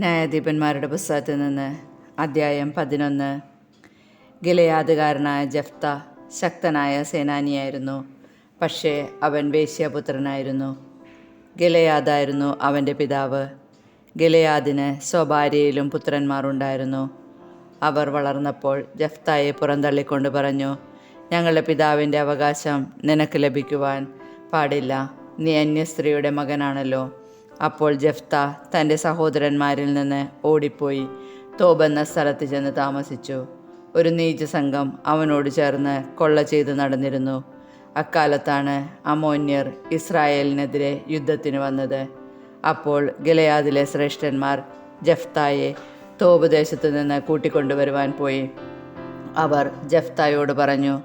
ന്യായാധിപന്മാരുടെ പുസ്തകത്തിൽ നിന്ന് അദ്ധ്യായം 11. ഗിലെയാദുകാരനായ ജെഫ്ത ശക്തനായ സേനാനിയായിരുന്നു. പക്ഷേ അവൻ വേശ്യാപുത്രനായിരുന്നു. ഗിലെയാദായിരുന്നു അവൻ്റെ പിതാവ്. ഗിലെയാദിന് സ്വഭാര്യയിലും പുത്രന്മാർ ഉണ്ടായിരുന്നു. അവർ വളർന്നപ്പോൾ ജെഫ്തായെ പുറന്തള്ളിക്കൊണ്ട് പറഞ്ഞു, ഞങ്ങളുടെ പിതാവിൻ്റെ അവകാശം നിനക്ക് ലഭിക്കുവാൻ പാടില്ല. നീ അന്യസ്ത്രീയുടെ മകനാണല്ലോ. അപ്പോൾ ജെഫ്ത തൻ്റെ സഹോദരന്മാരിൽ നിന്ന് ഓടിപ്പോയി തോബ് എന്ന സ്ഥലത്ത് ചെന്ന് താമസിച്ചു. ഒരു നീചസംഘം അവനോട് ചേർന്ന് കൊള്ള ചെയ്ത് നടന്നിരുന്നു. അക്കാലത്താണ് അമ്മോന്യർ ഇസ്രായേലിനെതിരെ യുദ്ധത്തിന് വന്നത്. അപ്പോൾ ഗിലെയാദിലെ ശ്രേഷ്ഠന്മാർ ജെഫ്തായെ തോബ് ദേശത്തു നിന്ന് കൂട്ടിക്കൊണ്ടുവരുവാൻ പോയി. അവർ ജെഫ്തായോട് പറഞ്ഞു,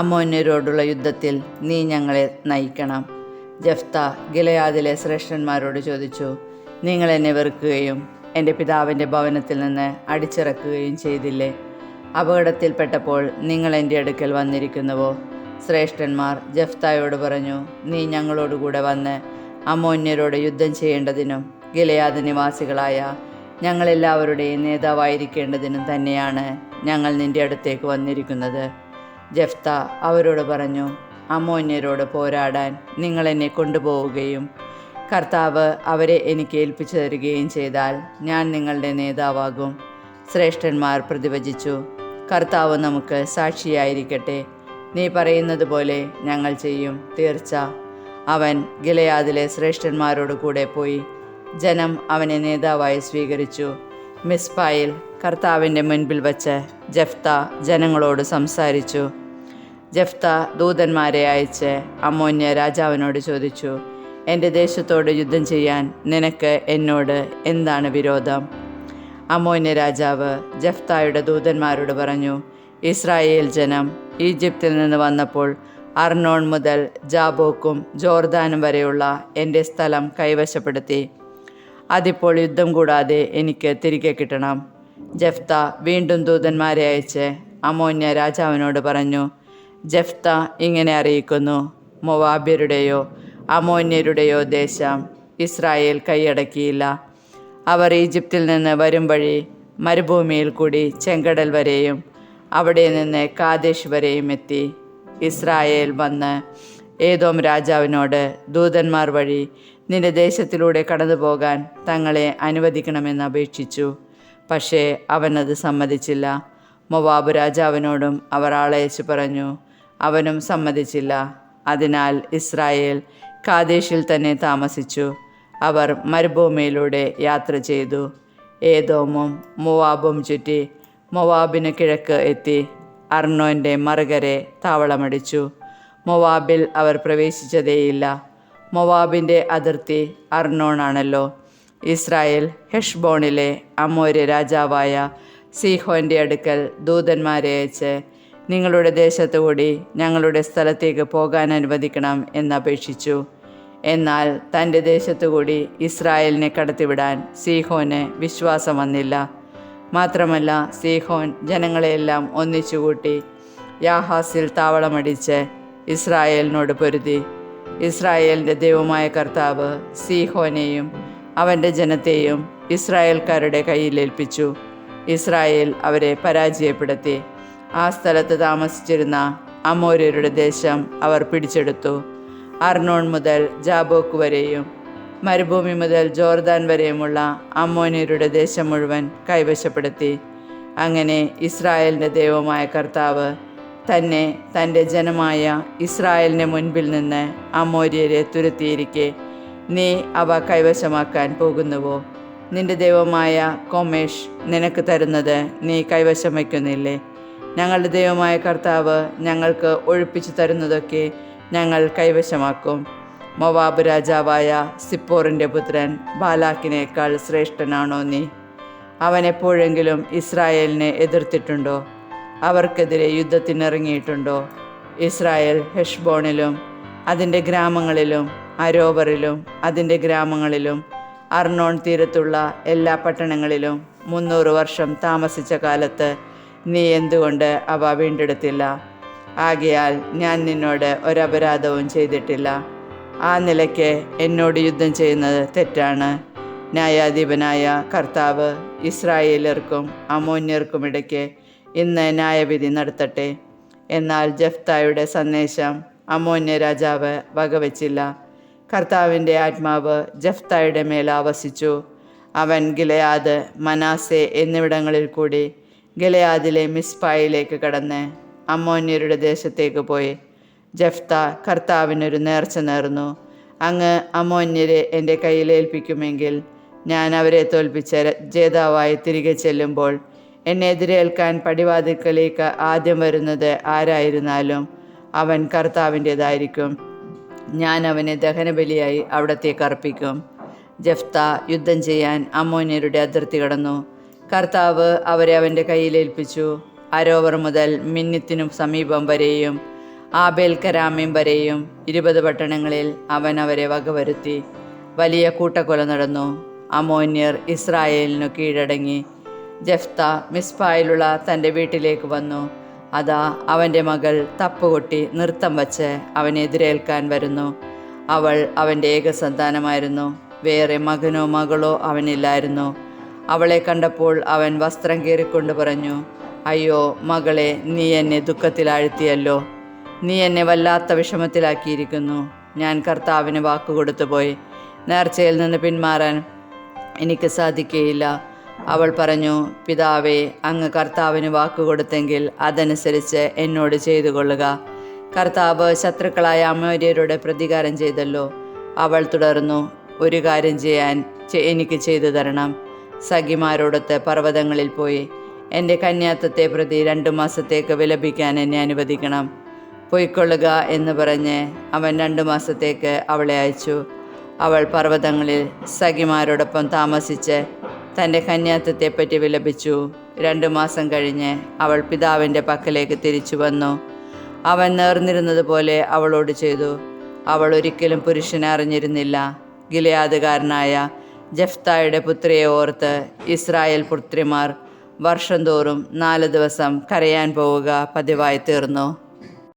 അമ്മോന്യരോടുള്ള യുദ്ധത്തിൽ നീ ഞങ്ങളെ നയിക്കണം. ജെഫ്ത ഗിലെയാദിലെ ശ്രേഷ്ഠന്മാരോട് ചോദിച്ചു, നിങ്ങൾ എന്നെ വെറുക്കുകയും എൻ്റെ പിതാവിൻ്റെ ഭവനത്തിൽ നിന്ന് അടിച്ചിറക്കുകയും ചെയ്തില്ലേ? അപകടത്തിൽപ്പെട്ടപ്പോൾ നിങ്ങൾ എൻ്റെ അടുക്കൽ വന്നിരിക്കുന്നുവോ? ശ്രേഷ്ഠന്മാർ ജെഫ്തായോട് പറഞ്ഞു, നീ ഞങ്ങളോടുകൂടെ വന്ന് അമ്മോന്യരോട് യുദ്ധം ചെയ്യേണ്ടതിനും ഗിലെയാദ് നിവാസികളായ ഞങ്ങളെല്ലാവരുടെയും നേതാവായിരിക്കേണ്ടതിനും തന്നെയാണ് ഞങ്ങൾ നിൻ്റെ അടുത്തേക്ക് വന്നിരിക്കുന്നത്. ജെഫ്ത അവരോട് പറഞ്ഞു, അമ്മോന്യരോട് പോരാടാൻ നിങ്ങൾ എന്നെ കൊണ്ടുപോവുകയും കർത്താവ് അവരെ എനിക്ക് ഏൽപ്പിച്ചു തരികയും ചെയ്താൽ ഞാൻ നിങ്ങളുടെ നേതാവാകും. ശ്രേഷ്ഠന്മാർ പ്രതിവചിച്ചു, കർത്താവ് നമുക്ക് സാക്ഷിയായിരിക്കട്ടെ. നീ പറയുന്നത് പോലെ ഞങ്ങൾ ചെയ്യും, തീർച്ച. അവൻ ഗിലെയാദിലെ ശ്രേഷ്ഠന്മാരോട് കൂടെ പോയി. ജനം അവനെ നേതാവായി സ്വീകരിച്ചു. മിസ്പായിൽ കർത്താവിൻ്റെ മുൻപിൽ വച്ച് ജെഫ്ത ജനങ്ങളോട് സംസാരിച്ചു. ജെഫ്ത ദൂതന്മാരെ അയച്ച് അമ്മോന്യ രാജാവിനോട് ചോദിച്ചു, എൻ്റെ ദേശത്തോട് യുദ്ധം ചെയ്യാൻ നിനക്ക് എന്നോട് എന്താണ് വിരോധം? അമ്മോന്യ രാജാവ് ജെഫ്തായുടെ ദൂതന്മാരോട് പറഞ്ഞു, ഇസ്രായേൽ ജനം ഈജിപ്തിൽ നിന്ന് വന്നപ്പോൾ അർണോൺ മുതൽ ജാബോക്കും ജോർദാനും വരെയുള്ള എൻ്റെ സ്ഥലം കൈവശപ്പെടുത്തി. അതിപ്പോൾ യുദ്ധം കൂടാതെ എനിക്ക് തിരികെ കിട്ടണം. ജെഫ്ത വീണ്ടും ദൂതന്മാരെ അയച്ച് അമ്മോന്യ രാജാവിനോട് പറഞ്ഞു, ജെഫ്ത ഇങ്ങനെ അറിയിക്കുന്നു, മോവാബ്യരുടെയോ അമ്മോന്യരുടെയോ ദേശം ഇസ്രായേൽ കൈയടക്കിയില്ല. അവർ ഈജിപ്തിൽ നിന്ന് വരും വഴി മരുഭൂമിയിൽ കൂടി ചെങ്കടൽ വരെയും അവിടെ നിന്ന് കാദേശ് വരെയും എത്തി. ഇസ്രായേൽ വന്ന് ഏദോം രാജാവിനോട് ദൂതന്മാർ വഴി നിന്റെ ദേശത്തിലൂടെ കടന്നു പോകാൻ തങ്ങളെ അനുവദിക്കണമെന്ന് അപേക്ഷിച്ചു. പക്ഷേ അവനത് സമ്മതിച്ചില്ല. മോവാബ് രാജാവിനോടും അവർ ആളയച്ചു പറഞ്ഞു, അവനും സമ്മതിച്ചില്ല. അതിനാൽ ഇസ്രായേൽ കാദേശിൽ തന്നെ താമസിച്ചു. അവർ മരുഭൂമിയിലൂടെ യാത്ര ചെയ്തു. ഏദോമും മോവാബും ചുറ്റി മോവാബിന് കിഴക്ക് എത്തി അർണോൻ്റെ മറുകരെ താവളമടിച്ചു. മോവാബിൽ അവർ പ്രവേശിച്ചതേയില്ല. മോവാബിൻ്റെ അതിർത്തി അർണോണാണല്ലോ. ഇസ്രായേൽ ഹെഷ്ബോണിലെ അമോര്യ രാജാവായ സീഹോൻ്റെ അടുക്കൽ ദൂതന്മാരെ അയച്ച് നിങ്ങളുടെ ദേശത്തുകൂടി ഞങ്ങളുടെ സ്ഥലത്തേക്ക് പോകാൻ അനുവദിക്കണം എന്നപേക്ഷിച്ചു. എന്നാൽ തൻ്റെ ദേശത്തുകൂടി ഇസ്രായേലിനെ കടത്തിവിടാൻ സീഹോന് വിശ്വാസം വന്നില്ല. മാത്രമല്ല, സീഹോൻ ജനങ്ങളെയെല്ലാം ഒന്നിച്ചുകൂട്ടി യാഹാസിൽ താവളമടിച്ച് ഇസ്രായേലിനോട് പൊരുതി. ഇസ്രായേലിൻ്റെ ദൈവമായ കർത്താവ് സീഹോനെയും അവൻ്റെ ജനത്തെയും ഇസ്രായേൽക്കാരുടെ കയ്യിലേൽപ്പിച്ചു. ഇസ്രായേൽ അവരെ പരാജയപ്പെടുത്തി. ആ സ്ഥലത്ത് താമസിച്ചിരുന്ന അമോര്യരുടെ ദേശം അവർ പിടിച്ചെടുത്തു. അർണോൺ മുതൽ ജാബോക്ക് വരെയും മരുഭൂമി മുതൽ ജോർദാൻ വരെയുമുള്ള അമ്മോന്യരുടെ ദേശം മുഴുവൻ കൈവശപ്പെടുത്തി. അങ്ങനെ ഇസ്രായേലിൻ്റെ ദൈവമായ കർത്താവ് തന്നെ തൻ്റെ ജനമായ ഇസ്രായേലിൻ്റെ മുൻപിൽ നിന്ന് അമോര്യരെ തുരത്തിയിരിക്കെ നീ അവ കൈവശമാക്കാൻ പോകുന്നുവോ? നിന്റെ ദൈവമായ കൊമേഷ് നിനക്ക് തരുന്നത് നീ കൈവശം വയ്ക്കുന്നില്ലേ? ഞങ്ങളുടെ ദൈവമായ കർത്താവ് ഞങ്ങൾക്ക് ഒഴിപ്പിച്ചു തരുന്നതൊക്കെ ഞങ്ങൾ കൈവശമാക്കും. മോവാബ് രാജാവായ സിപ്പോറിൻ്റെ പുത്രൻ ബാലാക്കിനേക്കാൾ ശ്രേഷ്ഠനാണോ നീ? അവൻ എപ്പോഴെങ്കിലും ഇസ്രായേലിനെ എതിർത്തിട്ടുണ്ടോ? അവർക്കെതിരെ യുദ്ധത്തിനിറങ്ങിയിട്ടുണ്ടോ? ഇസ്രായേൽ ഹെഷ്ബോണിലും അതിൻ്റെ ഗ്രാമങ്ങളിലും അരോവറിലും അതിൻ്റെ ഗ്രാമങ്ങളിലും അർണോൺ തീരത്തുള്ള എല്ലാ പട്ടണങ്ങളിലും 300 വർഷം താമസിച്ച കാലത്ത് നീ എന്തുകൊണ്ട് അവ വീണ്ടെടുത്തില്ല? ആകയാൽ ഞാൻ നിന്നോട് ഒരപരാധവും ചെയ്തിട്ടില്ല. ആ നിലയ്ക്ക് എന്നോട് യുദ്ധം ചെയ്യുന്നത് തെറ്റാണ്. ന്യായാധിപനായ കർത്താവ് ഇസ്രായേലർക്കും അമ്മോന്യർക്കുമിടയ്ക്ക് ഇന്ന് ന്യായവിധി നടത്തട്ടെ. എന്നാൽ ജെഫ്തായുടെ സന്ദേശം അമ്മോന്യ രാജാവ് വകവച്ചില്ല. കർത്താവിൻ്റെ ആത്മാവ് ജെഫ്തായുടെ മേൽ ആവസിച്ചു. അവൻ ഗിലെയാദ്, മനാസെ എന്നിവിടങ്ങളിൽ കൂടി ഗിലെയാദിലെ മിസ്പായിലേക്ക് കടന്ന് അമ്മോന്യരുടെ ദേശത്തേക്ക് പോയി. ജെഫ്ത കർത്താവിനൊരു നേർച്ച നേർന്നു. അങ്ങ് അമ്മോന്യരെ എൻ്റെ കയ്യിലേൽപ്പിക്കുമെങ്കിൽ ഞാൻ അവരെ തോൽപ്പിച്ച ജേതാവായി തിരികെ ചെല്ലുമ്പോൾ എന്നെ എതിരേൽക്കാൻ പടിവാതിൽക്കലേക്ക് ആദ്യം വരുന്നത് ആരായിരുന്നാലും അവൻ കർത്താവിൻ്റേതായിരിക്കും. ഞാൻ അവനെ ദഹനബലിയായി അവിടത്തേക്ക് അർപ്പിക്കും. ജെഫ്ത യുദ്ധം ചെയ്യാൻ അമ്മോന്യരുടെ അതിർത്തി കടന്നു. കർത്താവ് അവരെ അവൻ്റെ കയ്യിലേൽപ്പിച്ചു. അരോവർ മുതൽ മിന്നിത്തിനു സമീപം വരെയും ആബേൽ കരാമീം വരെയും 20 പട്ടണങ്ങളിൽ അവൻ അവരെ വകവരുത്തി. വലിയ കൂട്ടക്കൊല നടന്നു. അമ്മോന്യർ ഇസ്രായേലിനു കീഴടങ്ങി. ജെഫ്ത മിസ്പായിലുള്ള തൻ്റെ വീട്ടിലേക്ക് വന്നു. അതാ അവൻ്റെ മകൾ തപ്പുകൊട്ടി നൃത്തം വച്ച് അവനെ എതിരേൽക്കാൻ വരുന്നു. അവൾ അവൻ്റെ ഏകസന്താനമായിരുന്നു. വേറെ മകനോ മകളോ അവനില്ലായിരുന്നു. അവളെ കണ്ടപ്പോൾ അവൻ വസ്ത്രം കീറിക്കൊണ്ട് പറഞ്ഞു, അയ്യോ മകളെ, നീ എന്നെ ദുഃഖത്തിലാഴ്ത്തിയല്ലോ. നീ എന്നെ വല്ലാത്ത വിഷമത്തിലാക്കിയിരിക്കുന്നു. ഞാൻ കർത്താവിന് വാക്കുകൊടുത്തു പോയി. നേർച്ചയിൽ നിന്ന് പിന്മാറാൻ എനിക്ക് സാധിക്കുകയില്ല. അവൾ പറഞ്ഞു, പിതാവേ, അങ്ങ് കർത്താവിന് വാക്കുകൊടുത്തെങ്കിൽ അതനുസരിച്ച് എന്നോട് ചെയ്തു കൊള്ളുക. കർത്താവ് ശത്രുക്കളായ അമ്മോന്യരോട് പ്രതികാരം ചെയ്തല്ലോ. അവൾ തുടർന്നു, ഒരു കാര്യം ചെയ്യാൻ എനിക്ക് ചെയ്തു തരണം. സഖിമാരോടൊത്ത് പർവ്വതങ്ങളിൽ പോയി എൻ്റെ കന്യാത്വത്തെ പ്രതി 2 മാസത്തേക്ക് വിലപിക്കാൻ എന്നെ അനുവദിക്കണം. പൊയ്ക്കൊള്ളുക എന്ന് പറഞ്ഞ് അവൻ 2 മാസത്തേക്ക് അവളെ അയച്ചു. അവൾ പർവ്വതങ്ങളിൽ സഖിമാരോടൊപ്പം താമസിച്ച് തൻ്റെ കന്യാത്വത്തെപ്പറ്റി വിലപിച്ചു. 2 മാസം കഴിഞ്ഞ് അവൾ പിതാവിൻ്റെ പക്കലേക്ക് തിരിച്ചു വന്നു. അവൻ നേർന്നിരുന്നത് പോലെ അവളോട് ചെയ്തു. അവൾ ഒരിക്കലും പുരുഷനെ അറിഞ്ഞിരുന്നില്ല. ഗിലെയാദുകാരനായ ജെഫ്തായുടെ പുത്രിയെ ഓർത്ത് ഇസ്രായേൽ പുത്രിമാർ വർഷം തോറും 4 ദിവസം കരയാൻ പോവുക പതിവായി തീർന്നു.